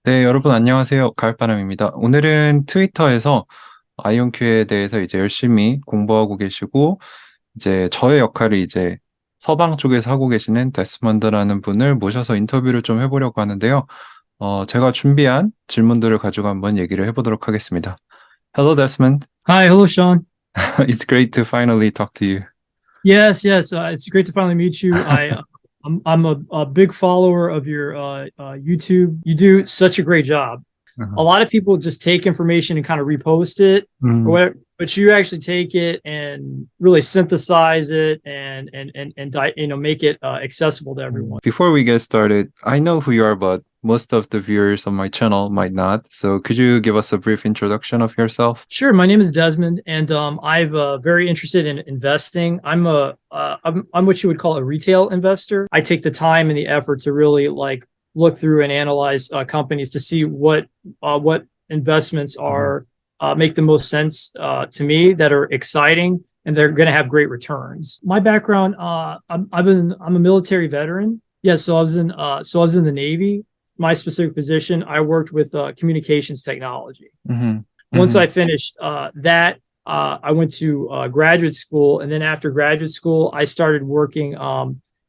네, 여러분 안녕하세요. 가을바람입니다. 오늘은 트위터에서 아이온큐에 대해서 이제 열심히 공부하고 계시고, 이제 저의 역할을 이제 서방 쪽에서 하고 계시는 데스먼드라는 분을 모셔서 인터뷰를 좀 해보려고 하는데요. 제가 준비한 질문들을 가지고 한번 얘기를 해보도록 하겠습니다. Hello, Desmond. Hi, hello, Sean. It's great to finally talk to you. Yes. It's great to finally meet you. I'm a big follower of your YouTube. You do such a great job. A Uh-huh. lot of people just take information and kind of repost it or Mm, whatever, but you actually take it and really synthesize it and make it accessible to everyone. Before we get started, I know who you are, but most of the viewers on my channel might not. So could you give us a brief introduction of yourself? Sure. My name is Desmond, and I'm very interested in investing. I'm what you would call a retail investor. I take the time and the effort to really look through and analyze companies to see what investments are make the most sense to me, that are exciting and they're going to have great returns. My background, I'm a military veteran. Yeah, so I was in the Navy. My specific position, I worked with communications technology. Mm-hmm. Once Mm-hmm. I finished that, I went to graduate school, and then after graduate school, I started working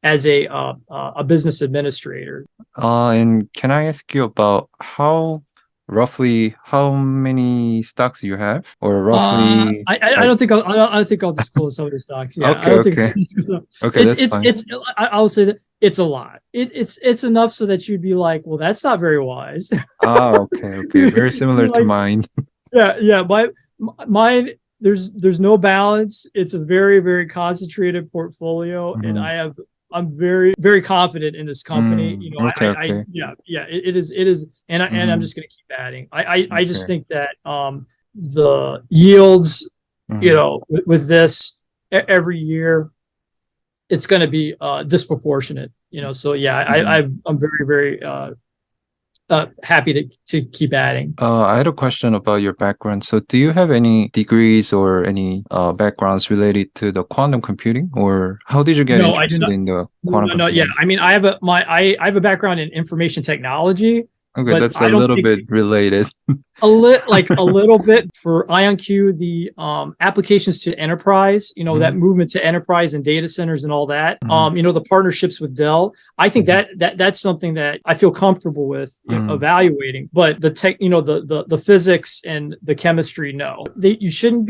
as a business administrator. And can I ask you about roughly how many stocks you have, or roughly I like? don't think I don't think I'll disclose some of the stocks. Yeah, I Okay, don't think okay, okay, that's fine. it's I'll say that it's a lot. It's enough so that you'd be like, well, that's not very wise. Ah, okay, okay, very similar to Like, mine. yeah. Mine. There's no balance. It's a very concentrated portfolio, and Mm-hmm. I'm very confident in this company. Mm, okay, I okay, yeah. It is, and I'm mm-hmm. just going to keep adding. I just Okay. think that the yields, Mm-hmm. with this every year, it's going to be disproportionate. So yeah, Mm-hmm. I'm very happy to keep adding. I had a question about your background. So, do you have any degrees or any backgrounds related to the quantum computing, or how did you get No, I do interested not. in the quantum No. Yeah, computing? I mean, I have a background in information technology, Okay, but that's a I don't little think bit related. a little bit for IonQ, the applications to enterprise, Hmm. that movement to enterprise and data centers and all that. Hmm. The partnerships with Dell. I think Hmm. that's something that I feel comfortable with, Hmm. evaluating. But the tech, the physics and the chemistry, no. You shouldn't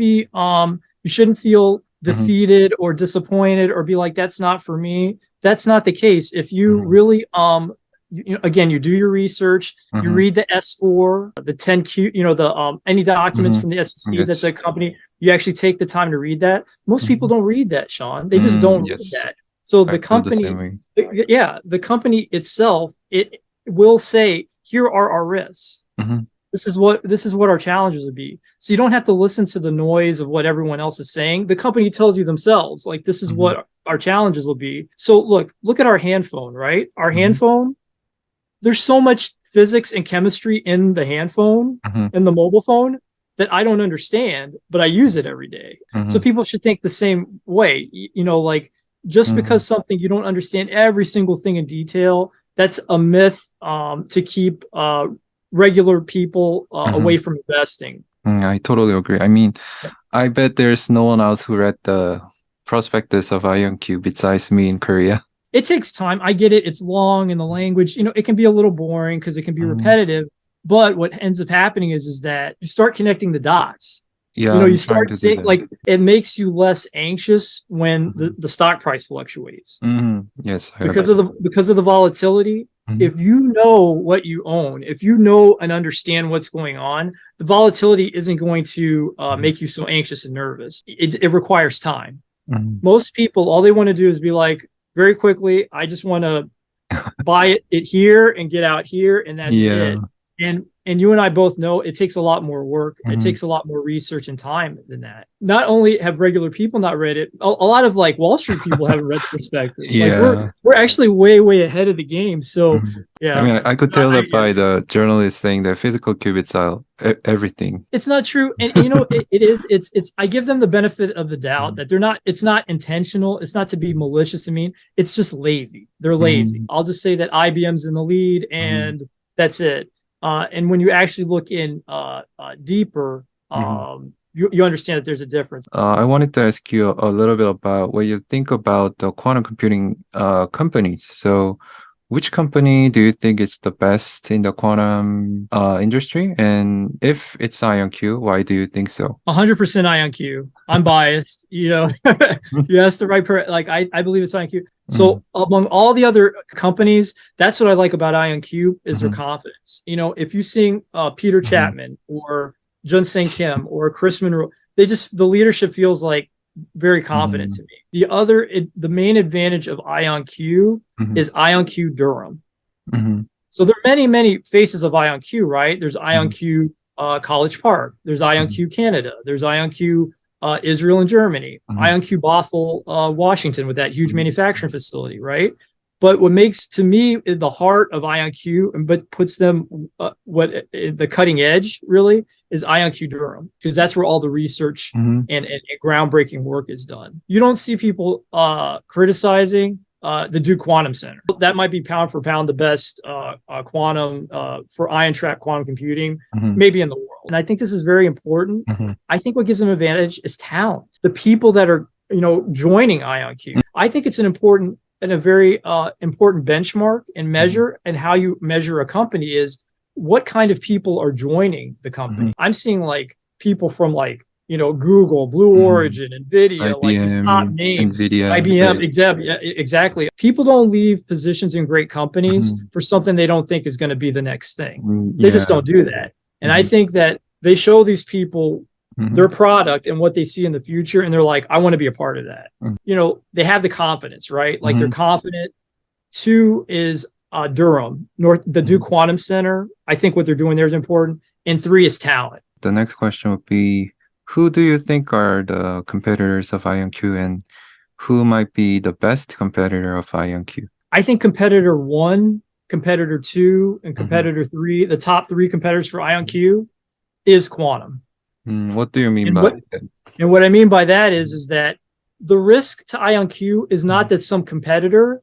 feel Hmm. defeated or disappointed or be like, that's not for me. That's not the case. If you Hmm. really again, you do your research, you Hmm. read the S4, the 10Q, the any documents Hmm. from the SEC that the Yes. company, you actually take the time to read that. Most people Hmm. don't read that, Sean. They just don't read Yes, that. So I the feel the same company, way. yeah, the company itself, it will say, here are our risks. Hmm. This is what our challenges would be. So you don't have to listen to the noise of what everyone else is saying. The company tells you themselves, like, this is Hmm. what our challenges will be. So look at our hand phone, right? Our hand Hmm. phone, there's so much physics and chemistry in the hand phone, Hmm. in the mobile phone, that I don't understand, but I use it every day. So Hmm. people should think the same way. Like, just Hmm. because something you don't understand every single thing in detail, that's a myth, to keep regular people Hmm. away from investing. I totally agree. I mean, I bet there's no one else who read the prospectus of IonQ besides me in Korea. It takes time. I get it. It's long and the language, it can be a little boring because it can be Hmm. repetitive. But what ends up happening is that you start connecting the dots. Yeah, You I'm trying start to do seeing, that. like, it makes you less anxious when Hmm. the stock price fluctuates Yes, I because of understand. the volatility. Hmm. If you know what you own, if you know and understand what's going on, the volatility isn't going to Hmm. make you so anxious and nervous. It requires time. Hmm. Most people, all they want to do is be like, very quickly, I just want to buy it here and get out here, and that's Yeah. it. And you and I both know it takes a lot more work. It Hmm. takes a lot more research and time than that. Not only have regular people not read it, a lot of, like, Wall Street people haven't read the prospectus. Like, Yeah. we're actually way ahead of the game. So Mhm. I yeah, mean, I could tell that yeah, by the journalist saying that physical qubits are everything. it's not true. And it is. It's. I give them the benefit of the doubt Mhm. that they're not. It's not intentional. It's not to be malicious. I mean, it's just lazy. They're lazy. Mhm. I'll just say that IBM's in the lead, Mhm. and that's it. And when you actually look in deeper, you understand that there's a difference. I wanted to ask you a little bit about what you think about the quantum computing companies. So, which company do you think is the best in the quantum industry? And if it's IonQ, why do you think so? 100% IonQ. I'm biased. You asked the right person. Like I believe it's IonQ. So among all the other companies, that's what I like about IonQ is their confidence. If you sing Peter Chapman or Jun Sang Kim or Chris Monroe, the leadership feels like very confident to me. The main advantage of IonQ is IonQ Durham. So there are many, many faces of IonQ, right? There's IonQ College Park. There's IonQ Canada. There's IonQ Israel and Germany. IonQ Bothell, Washington, with that huge manufacturing facility, right? But what makes, to me, the heart of IonQ, but puts them the cutting edge really is IonQ Durham, because that's where all the research and groundbreaking work is done. You don't see people criticizing the Duke Quantum Center. That might be pound for pound the best quantum for ion trap quantum computing, maybe in the world. And I think this is very important. I think what gives them an advantage is talent. The people that are joining IonQ. I think it's a very important benchmark and measure, and how you measure a company is what kind of people are joining the company. I'm seeing like people from Google, Blue Origin, NVIDIA, IBM, like these top names, NVIDIA, IBM, exactly. People don't leave positions in great companies for something they don't think is going to be the next thing. They just don't do that. And I think that they show these people their product and what they see in the future, and they're like, I want to be a part of that. They have the confidence, right? Like they're confident. 2 is Durham, the Duke Quantum Center. I think what they're doing there is important. And 3 is talent. The next question would be, who do you think are the competitors of IonQ, and who might be the best competitor of IonQ? I think competitor 1, competitor 2, and competitor 3, the top 3 competitors for IonQ is quantum. What do you mean by that? And what I mean by that is that the risk to IonQ is not that some competitor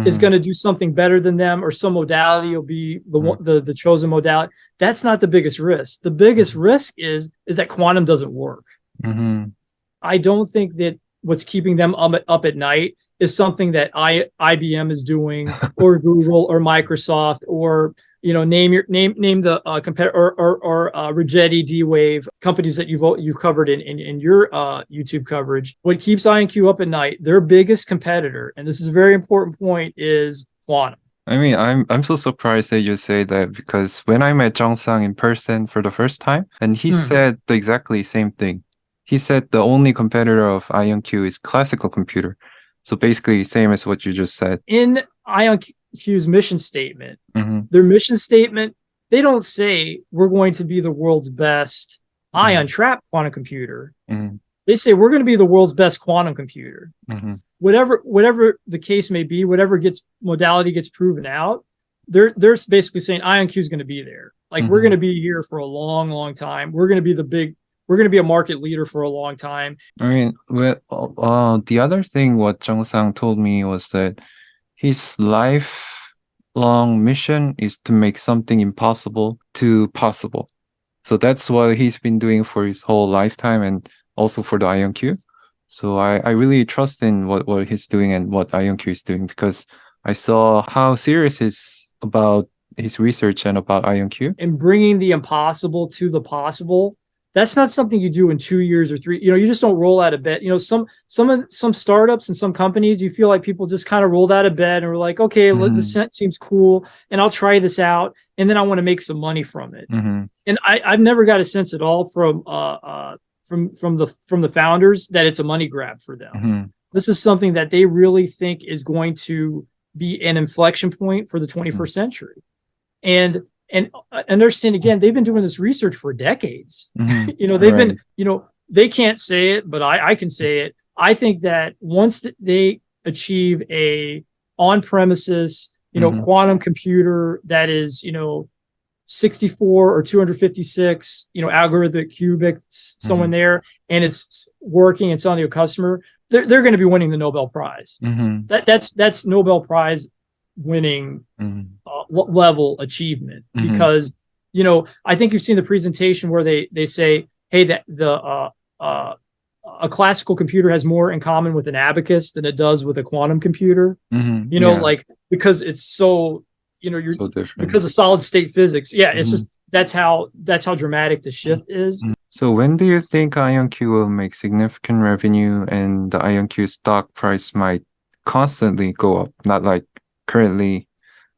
is going to do something better than them, or some modality will be the chosen modality. That's not the biggest risk. The biggest risk is that quantum doesn't work. I don't think that what's keeping them up at night is something that IBM is doing, or Google, or Microsoft, or name the competitor, or Rigetti, D-Wave, companies that you've covered in your YouTube coverage. What keeps IonQ up at night, their biggest competitor, and this is a very important point, is quantum. I mean, I'm so surprised that you say that, because when I met Sang in person for the first time, and he said the exactly same thing. He said the only competitor of IonQ is classical computer. So basically, same as what you just said. In IonQ's mission statement, their mission statement, they don't say we're going to be the world's best ion trap quantum computer. They say we're going to be the world's best quantum computer. Whatever the case may be, whatever modality gets proven out, they're basically saying IonQ is going to be there. Like we're going to be here for a long, long time. We're going to be a market leader for a long time. I mean, the other thing what Sang told me was that his lifelong mission is to make something impossible to possible. So that's what he's been doing for his whole lifetime, and also for the IonQ. So I really trust in what he's doing and what IonQ is doing, because I saw how serious he's about his research and about IonQ. And bringing the impossible to the possible, that's not something you do in 2 years or 3. You just don't roll out of bed. Some startups and some companies, you feel like people just kind of rolled out of bed and were like, okay, this seems cool, and I'll try this out, and then I want to make some money from it. And I've never got a sense at all from the founders that it's a money grab for them. This is something that they really think is going to be an inflection point for the 21st century. And understand, again, they've been doing this research for decades. They've been, they can't say it, but I can say it. I think that once they achieve a on-premises, quantum computer that is, 64 or 256, algorithmic qubits, somewhere in there, and it's working and selling to a customer, they're going to be winning the Nobel Prize. That's Nobel Prize winning level achievement, because I think you've seen the presentation where they say, hey, that a classical computer has more in common with an abacus than it does with a quantum computer. Like, because it's so, you're so different because of solid state physics. Yeah, it's just that's how dramatic the shift is. So when do you think IonQ will make significant revenue and the IonQ stock price might constantly go up, not like currently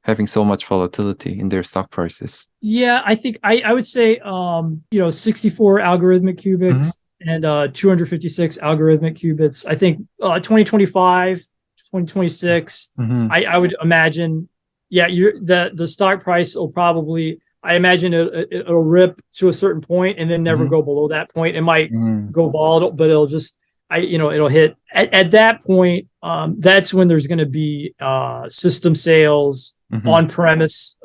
having so much volatility in their stock prices? Yeah, I think I would say 64 algorithmic qubits and 256 algorithmic qubits. I think 2025, 2026, I would imagine, the stock price will probably, I imagine it'll rip to a certain point and then never go below that point. It might go volatile, but it'll just, it'll hit at that point. That's when there's going to be system sales, on-premise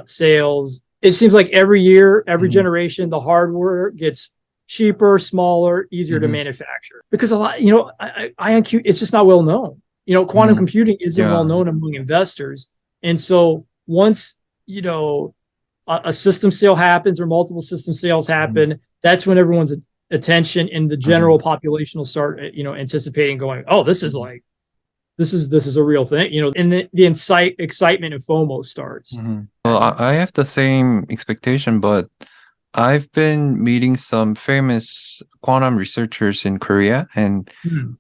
sales. It seems like every year, every generation, the hardware gets cheaper, smaller, easier to manufacture, because a lot, IonQ, it's just not well known. Quantum computing isn't well known among investors. And so once, a system sale happens or multiple system sales happen, that's when everyone's attention in the general population will start, anticipating, going, oh, this is a real thing, and the excitement and FOMO starts. Well, I have the same expectation, but I've been meeting some famous quantum researchers in Korea, and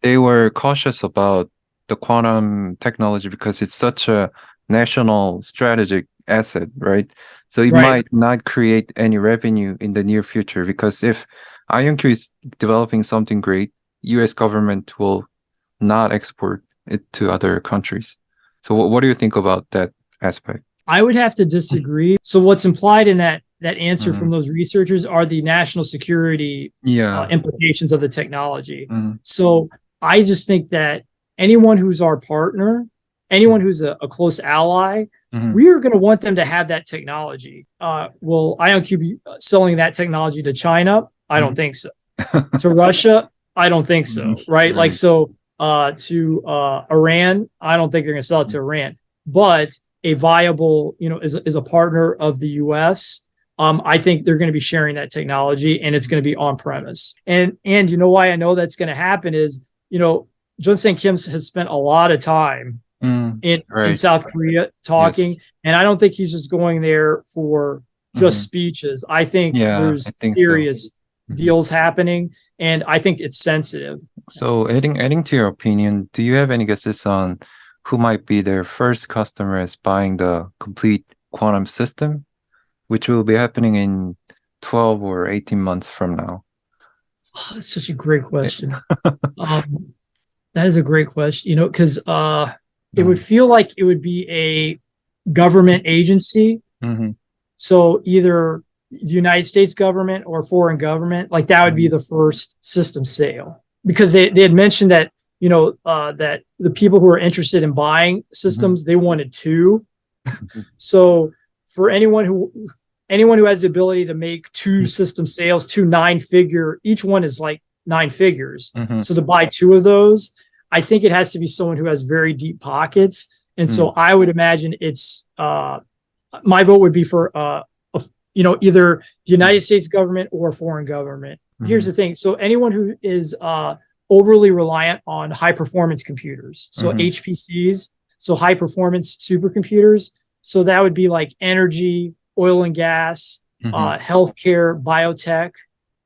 they were cautious about the quantum technology because it's such a national strategic asset, right? So it might not create any revenue in the near future, because if IonQ is developing something great, US government will not export it to other countries. So what do you think about that aspect? I would have to disagree. So what's implied in that answer from those researchers are the national security implications of the technology. So I just think that anyone who's our partner, anyone who's a close ally, we are going to want them to have that technology. Will IonQ be selling that technology to China? I don't think so. To Russia? I don't think so. Right? Like, so to Iran, I don't think they're going to sell it to Iran. But a viable, is a partner of the US, I think they're going to be sharing that technology, and it's going to be on premise. And why I know that's going to happen is, Jun-Sang Kim has spent a lot of time in South Korea talking, and I don't think he's just going there for just speeches. I think there's serious deals happening, and I think it's sensitive. So adding to your opinion, do you have any guesses on who might be their first customer as buying the complete quantum system, which will be happening in 12 or 18 months from now? Oh, that's such a great question. That is a great question, because it would feel like it would be a government agency. So either the United States government or foreign government, like that would be the first system sale, because they had mentioned that, that the people who are interested in buying systems, they wanted two. So for anyone who has the ability to make two system sales, two 9-figure, each one is like 9 figures. So to buy two of those, I think it has to be someone who has very deep pockets. And so I would imagine it's, my vote would be for, either the United States government or foreign government. Here's the thing. So anyone who is overly reliant on high performance computers, so HPCs, so high performance supercomputers. So that would be like energy, oil and gas, healthcare, biotech,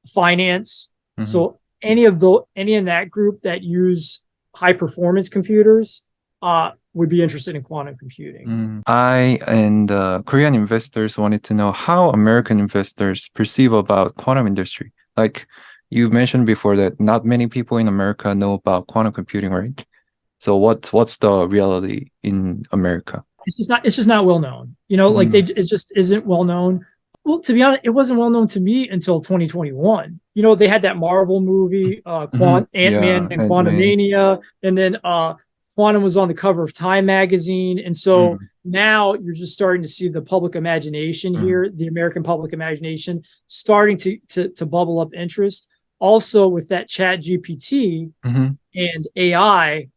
finance. So any in that group that use high performance computers would be interested in quantum computing. I and Korean investors wanted to know how American investors perceive about quantum industry. Like you mentioned before that not many people in America know about quantum computing, right? So what's the reality in America? It's just not well known. It just isn't well known. Well, to be honest, it wasn't well known to me until 2021. They had that Marvel movie, Ant-Man and Quantumania, and then Quantum was on the cover of Time magazine. And so now you're just starting to see the public imagination here, the American public imagination, starting to bubble up interest. Also with that Chat GPT and AI,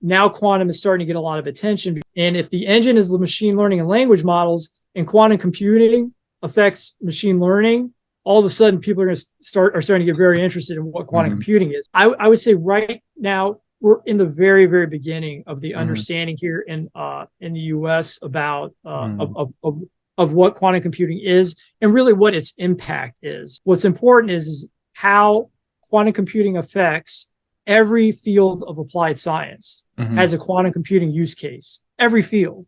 now quantum is starting to get a lot of attention. And if the engine is the machine learning and language models, and quantum computing affects machine learning, all of a sudden people are starting to get very interested in what quantum computing is. I would say right now we're in the very, very beginning of the understanding here in the US about of what quantum computing is and really what its impact is. What's important is how quantum computing affects every field of applied science has a quantum computing use case, every field.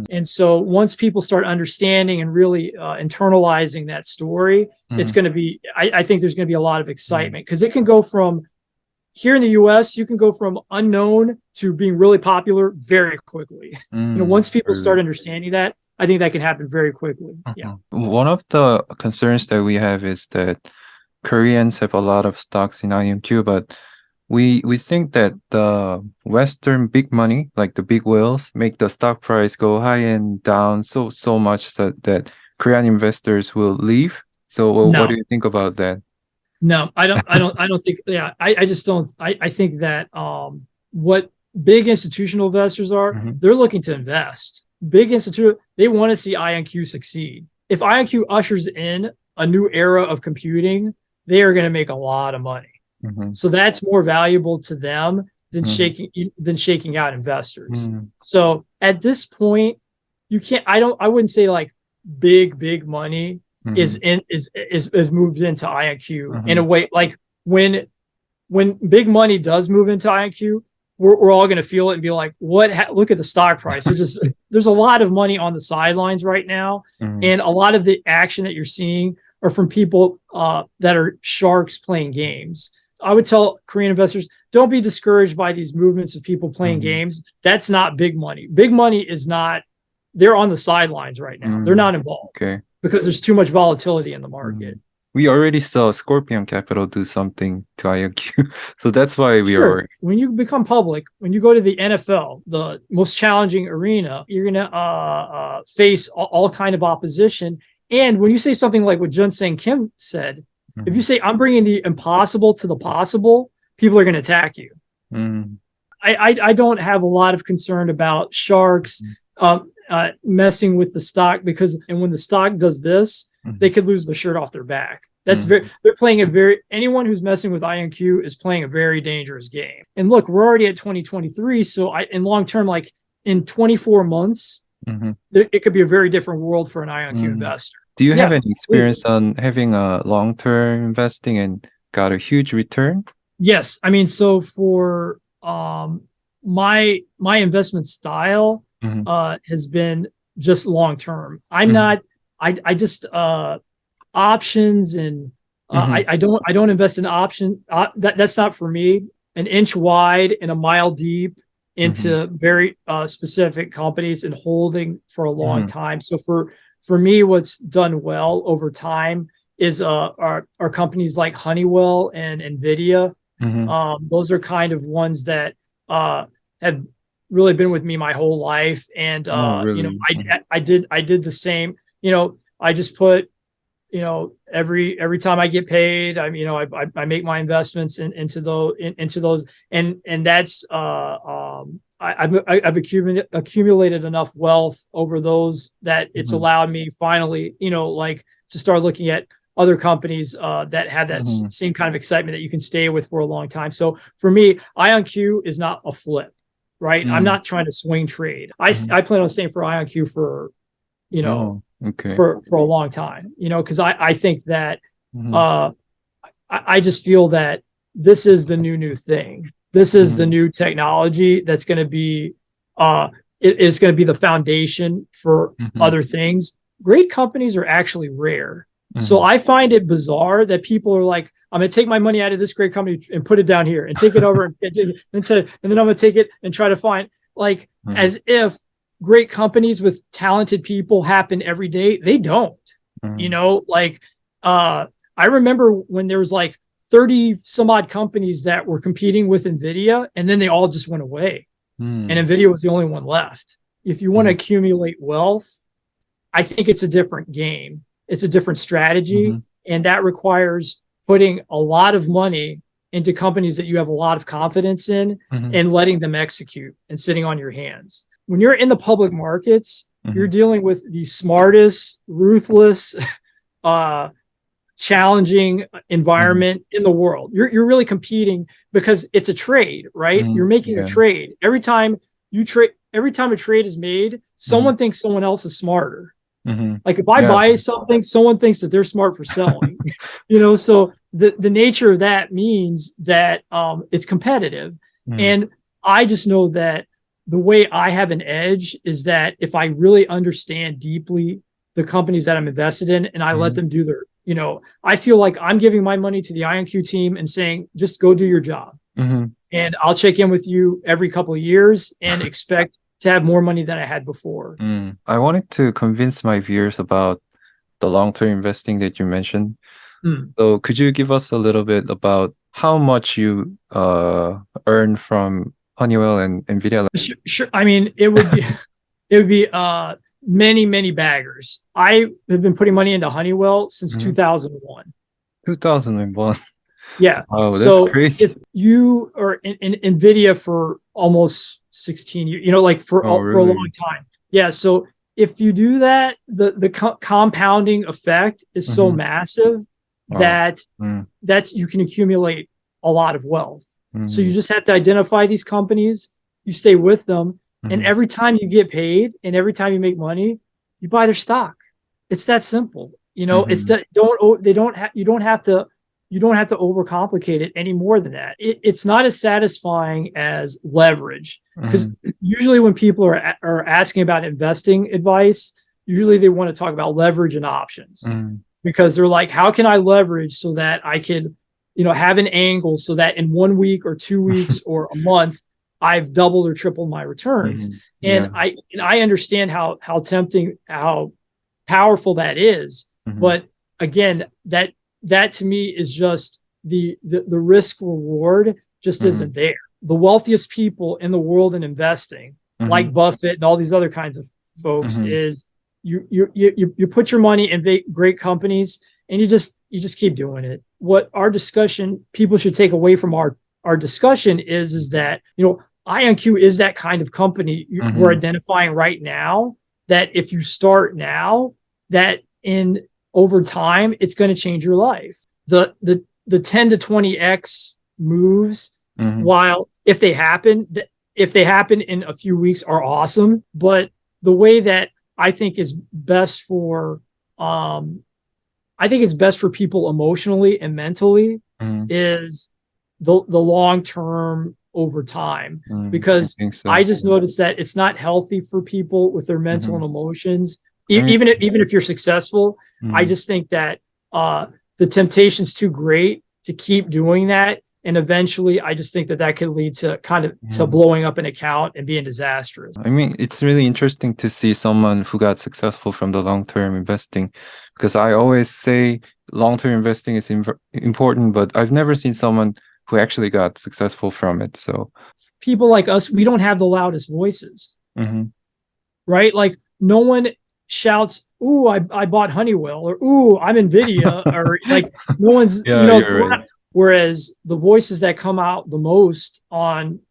And so once people start understanding and really internalizing that story, it's going to be, I think there's going to be a lot of excitement because it can go from here in the US, you can go from unknown to being really popular very quickly. Once people start understanding that, I think that can happen very quickly. Yeah. One of the concerns that we have is that Koreans have a lot of stocks in IonQ, but we think that the Western big money, like the big whales, make the stock price go high and down so much that Korean investors will leave. So what do you think about that? No, I don't think, yeah, I just don't, I think that what big institutional investors are, they're looking to invest. Big institute, they want to see IonQ succeed. If IonQ ushers in a new era of computing, they are going to make a lot of money. So that's more valuable to them than shaking out investors. So at this point, you can't, I wouldn't say like big money is moved into IonQ in a way. Like when big money does move into IonQ, we're all going to feel it and be like, look at the stock price. It's just, there's a lot of money on the sidelines right now. And a lot of the action that you're seeing are from people that are sharks playing games. I would tell Korean investors, don't be discouraged by these movements of people playing games. That's not big money. Big money is not, they're on the sidelines right now. They're not involved because there's too much volatility in the market. We already saw Scorpion Capital do something to IonQ. So that's why we are worried. When you become public, when you go to the NFL, the most challenging arena, you're going to face all kind of opposition. And when you say something like what Jun-Sang Kim said, if you say, I'm bringing the impossible to the possible, people are going to attack you. I don't have a lot of concern about sharks messing with the stock because, and when the stock does this, they could lose the shirt off their back. That's they're playing anyone who's messing with IonQ is playing a very dangerous game. And look, we're already at 2023. So in long term, like in 24 months, it could be a very different world for an IonQ investor. Do you have any experience on having a long-term investing and got a huge return? Yes. I mean, so for my investment style has been just long-term. I'm not, I just options and I don't invest in option. That's not for me. An inch wide and a mile deep into very specific companies and holding for a long time. So for me, what's done well over time is are companies like Honeywell and NVIDIA. Those are kind of ones that have really been with me my whole life. And really? I did the same. I just put every time I get paid, I make my investments into those, and that's I've accumulated enough wealth over those that it's allowed me finally, to start looking at other companies that have that same kind of excitement that you can stay with for a long time. So for me, IonQ is not a flip, right? I'm not trying to swing trade. I plan on staying for IonQ for, for a long time, because I think that I just feel that this is the new thing. This is the new technology that's going to be, it is going to be the foundation for other things. Great companies are actually rare. So I find it bizarre that people are like, I'm going to take my money out of this great company and put it down here and take it over and then I'm going to take it and try to find as if great companies with talented people happen every day. They don't, I remember when there was 30 some odd companies that were competing with NVIDIA, and then they all just went away. And NVIDIA was the only one left. If you want to accumulate wealth, I think it's a different game. It's a different strategy. And that requires putting a lot of money into companies that you have a lot of confidence in and letting them execute and sitting on your hands. When you're in the public markets, you're dealing with the smartest, ruthless, challenging environment in the world. You're really competing because it's a trade, right? You're making a trade. Every time a trade is made, someone thinks someone else is smarter. Like if I buy something, someone thinks that they're smart for selling. So the nature of that means that it's competitive. And I just know that the way I have an edge is that if I really understand deeply the companies that I'm invested in and I let them do their, I feel like I'm giving my money to the IonQ team and saying, just go do your job. And I'll check in with you every couple of years and expect to have more money than I had before. I wanted to convince my viewers about the long-term investing that you mentioned. So could you give us a little bit about how much you earn from Honeywell and NVIDIA? Sure. I mean, it would be many, many baggers. I have been putting money into Honeywell since 2001. 2001. Yeah. Oh, that's so crazy. If you are in NVIDIA for almost 16 years, for a long time. Yeah. So if you do that, the compounding effect is so massive that you can accumulate a lot of wealth. So you just have to identify these companies, you stay with them, and every time you get paid and every time you make money, you buy their stock. It's that simple. It's that you don't have to overcomplicate it any more than that. It's not as satisfying as leverage, because usually when people are asking about investing advice, usually they want to talk about leverage and options, because they're like, how can I leverage so that I could have an angle so that in 1 week or 2 weeks or a month, I've doubled or tripled my returns. And I understand how tempting, how powerful that is. But again, that to me is just the risk reward just isn't there. The wealthiest people in the world in investing, like Buffett and all these other kinds of folks, is you put your money in great companies and you just keep doing it. What our discussion, people should take away from our discussion is that, IonQ is that kind of company we're identifying right now, that if you start now, that over time, it's going to change your life. The 10 to 20x moves, while if they happen in a few weeks, are awesome. But the way that I think is best for people emotionally and mentally is the long term over time, because I just noticed that it's not healthy for people with their mental and emotions. Even if you're successful, I just think that the temptation's too great to keep doing that, and eventually, I just think that could lead to to blowing up an account and being disastrous. I mean, it's really interesting to see someone who got successful from the long-term investing, because I always say long-term investing is important, but I've never seen someone who actually got successful from it. So people like us, we don't have the loudest voices, right? Like no one shouts, "Ooh, I bought Honeywell," or "Ooh, I'm NVIDIA," or like no one's, right. Whereas the voices that come out the most on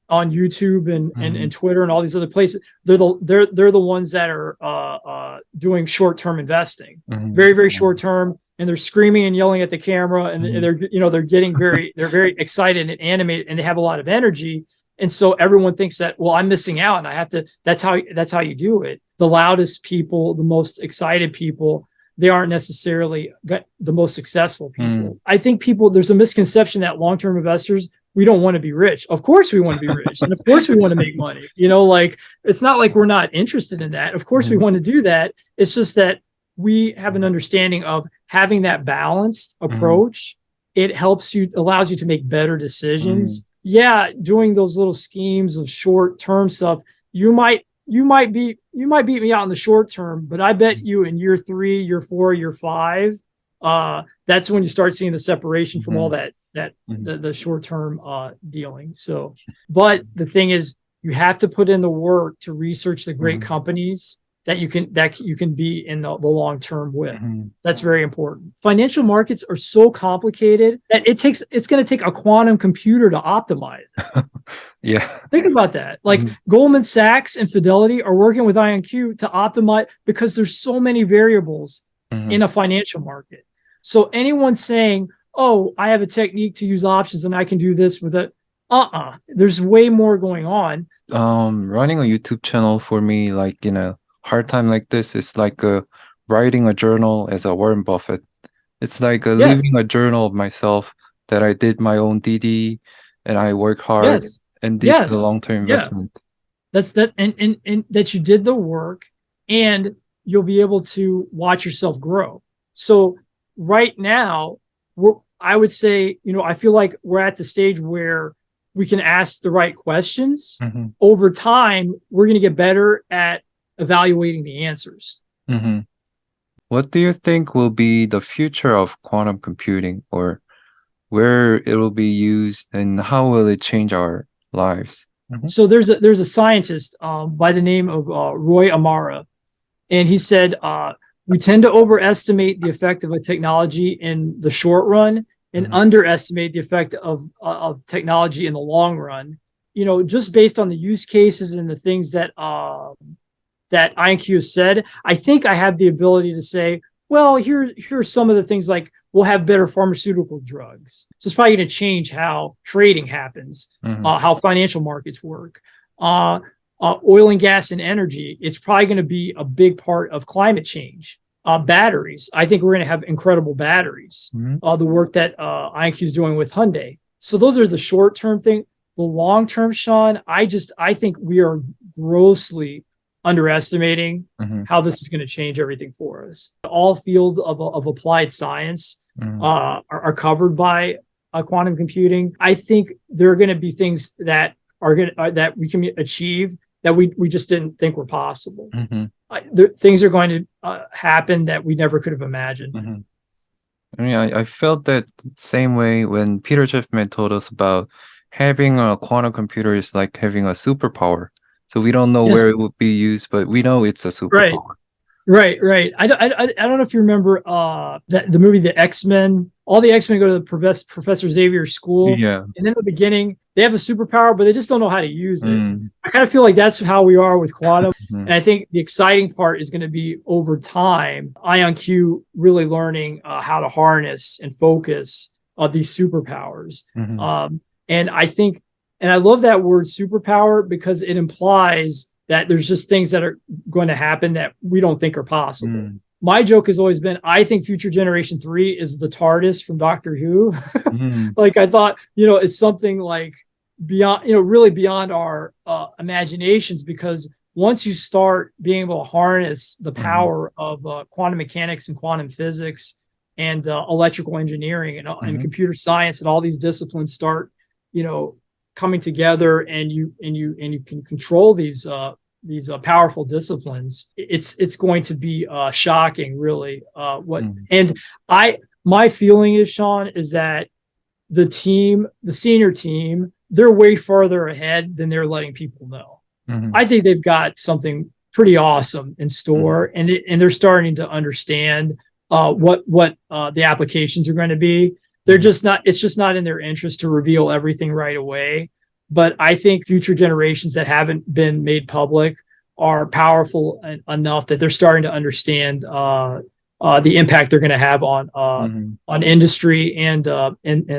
YouTube and Twitter and all these other places, they're the ones that are doing short-term investing, very, very short-term, and they're screaming and yelling at the camera, and they're getting they're very excited and animated, and they have a lot of energy. And so everyone thinks that, well, I'm missing out, and I have to. That's how you do it. The loudest people, the most excited people, they aren't necessarily the most successful people. I think there's a misconception that long-term investors, we don't want to be rich. Of course we want to be rich. And of course we want to make money. Like it's not like we're not interested in that. Of course we want to do that. It's just that we have an understanding of having that balanced approach. It allows you to make better decisions. Yeah, doing those little schemes of short-term stuff, you might beat me out in the short term, but I bet you in year 3, year 4, year 5, that's when you start seeing the separation from all that the short term dealing. So, but the thing is, you have to put in the work to research the great companies that you can be in the long term with. That's very important. Financial markets are so complicated that it's going to take a quantum computer to optimize it. Yeah. Think about that. Like Goldman Sachs and Fidelity are working with IonQ to optimize, because there's so many variables in a financial market. So anyone saying, oh, I have a technique to use options and I can do this with it. There's way more going on. Running a YouTube channel for me, like in a hard time like this, is like writing a journal as a Warren Buffett. It's like living a journal of myself that I did my own DD and I work hard and did the long-term investment. That's that, and that you did the work and you'll be able to watch yourself grow. So right now, I would say, I feel like we're at the stage where we can ask the right questions. Over time, we're going to get better at evaluating the answers. What do you think will be the future of quantum computing, or where it will be used, and how will it change our lives? So there's a scientist by the name of Roy Amara, and he said, we tend to overestimate the effect of a technology in the short run and underestimate the effect of technology in the long run. Just based on the use cases and the things that that IonQ has said, I think I have the ability to say, well, here are some of the things, like we'll have better pharmaceutical drugs. So it's probably going to change how trading happens, how financial markets work. Oil and gas and energy, it's probably going to be a big part of climate change. Batteries, I think we're going to have incredible batteries. The work that IonQ is doing with Hyundai. So those are the short-term thing. The long-term, Sean, I think we are grossly underestimating how this is going to change everything for us. All fields of applied science are covered by quantum computing. I think there are going to be things that that we can achieve that we just didn't think were possible. Things are going to happen that we never could have imagined. I mean, I felt that same way when Peter Schiffman told us about having a quantum computer is like having a superpower. So we don't know where it would be used, but we know it's a superpower. Right. I don't know if you remember the movie The X-Men. All the X-Men go to the Professor Xavier's school. Yeah. And in the beginning, they have a superpower, but they just don't know how to use it. I kind of feel like that's how we are with quantum. And I think the exciting part is going to be, over time, IonQ really learning how to harness and focus these superpowers. And I think, and I love that word superpower, because it implies that there's just things that are going to happen that we don't think are possible. My joke has always been, I think Future Generation 3 is the TARDIS from Doctor Who. Like, I thought, it's something like beyond, really beyond our imaginations, because once you start being able to harness the power of quantum mechanics and quantum physics and electrical engineering and computer science, and all these disciplines start, coming together, and you can control these powerful disciplines, it's going to be shocking, really. My feeling is, Sean, is that the senior team, they're way farther ahead than they're letting people know. I think they've got something pretty awesome in store, and they're starting to understand what the applications are going to be. It's just not in their interest to reveal everything right away. But I think future generations that haven't been made public are powerful enough that they're starting to understand the impact they're going to have on industry and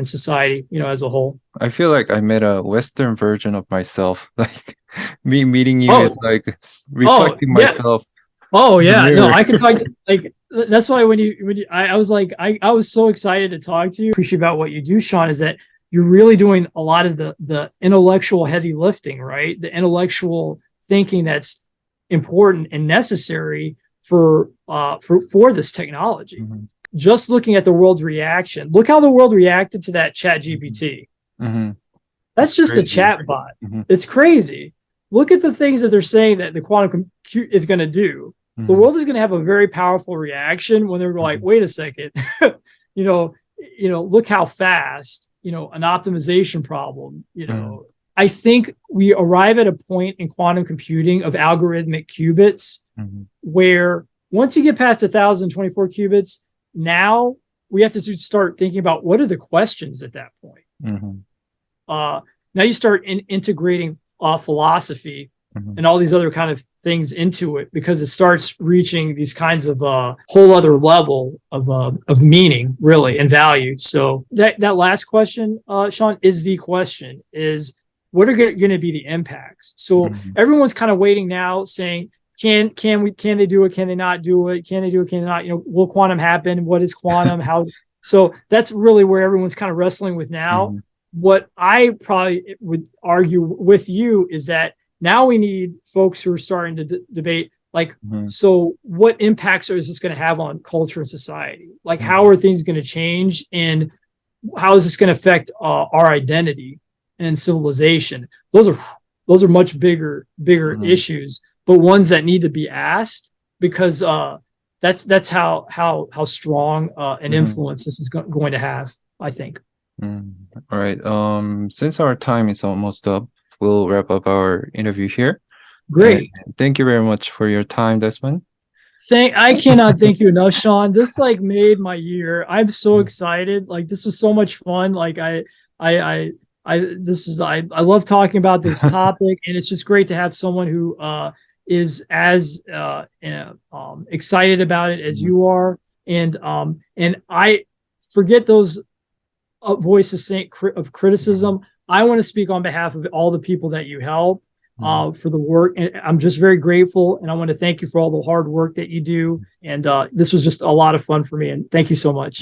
society, as a whole. I feel like I met a Western version of myself. Like, me meeting you is like reflecting myself. Oh yeah, no, I can talk. Like, that's why when I was like, I was so excited to talk to you. Appreciate about what you do, Sean, is that you're really doing a lot of the intellectual heavy lifting, right? The intellectual thinking that's important and necessary for this technology. Just looking at the world's reaction, look how the world reacted to that ChatGPT. That's just a chat bot. It's crazy. Look at the things that they're saying that the quantum compute is going to do. The world is going to have a very powerful reaction when they're like, wait a second, look how fast, an optimization problem, I think we arrive at a point in quantum computing of algorithmic qubits where once you get past 1,024 qubits, now we have to start thinking about what are the questions at that point. Now you start integrating philosophy and all these other kind of things into it, because it starts reaching these kinds of whole other level of meaning, really, and value. So that last question, Sean, is the question: is what are going to be the impacts? So everyone's kind of waiting now, saying, can they do it? Can they not do it? Can they do it? Can they not? Will quantum happen? What is quantum? How? So that's really where everyone's kind of wrestling with now. What I probably would argue with you is that now we need folks who are starting to debate, like, so what impacts is this going to have on culture and society? Like, how are things going to change, and how is this going to affect our identity and civilization? Those are much bigger issues, but ones that need to be asked, because that's how strong an influence this is going to have, I think. All right. Since our time is almost up, we'll wrap up our interview here. Great. And thank you very much for your time, Desmond. I cannot thank you enough, Sean. This like made my year. I'm so excited. Like, this was so much fun. Like I love talking about this topic, and it's just great to have someone who is as excited about it as you are. And I forget those voices of criticism. I want to speak on behalf of all the people that you help for the work. And I'm just very grateful. And I want to thank you for all the hard work that you do. And this was just a lot of fun for me. And thank you so much.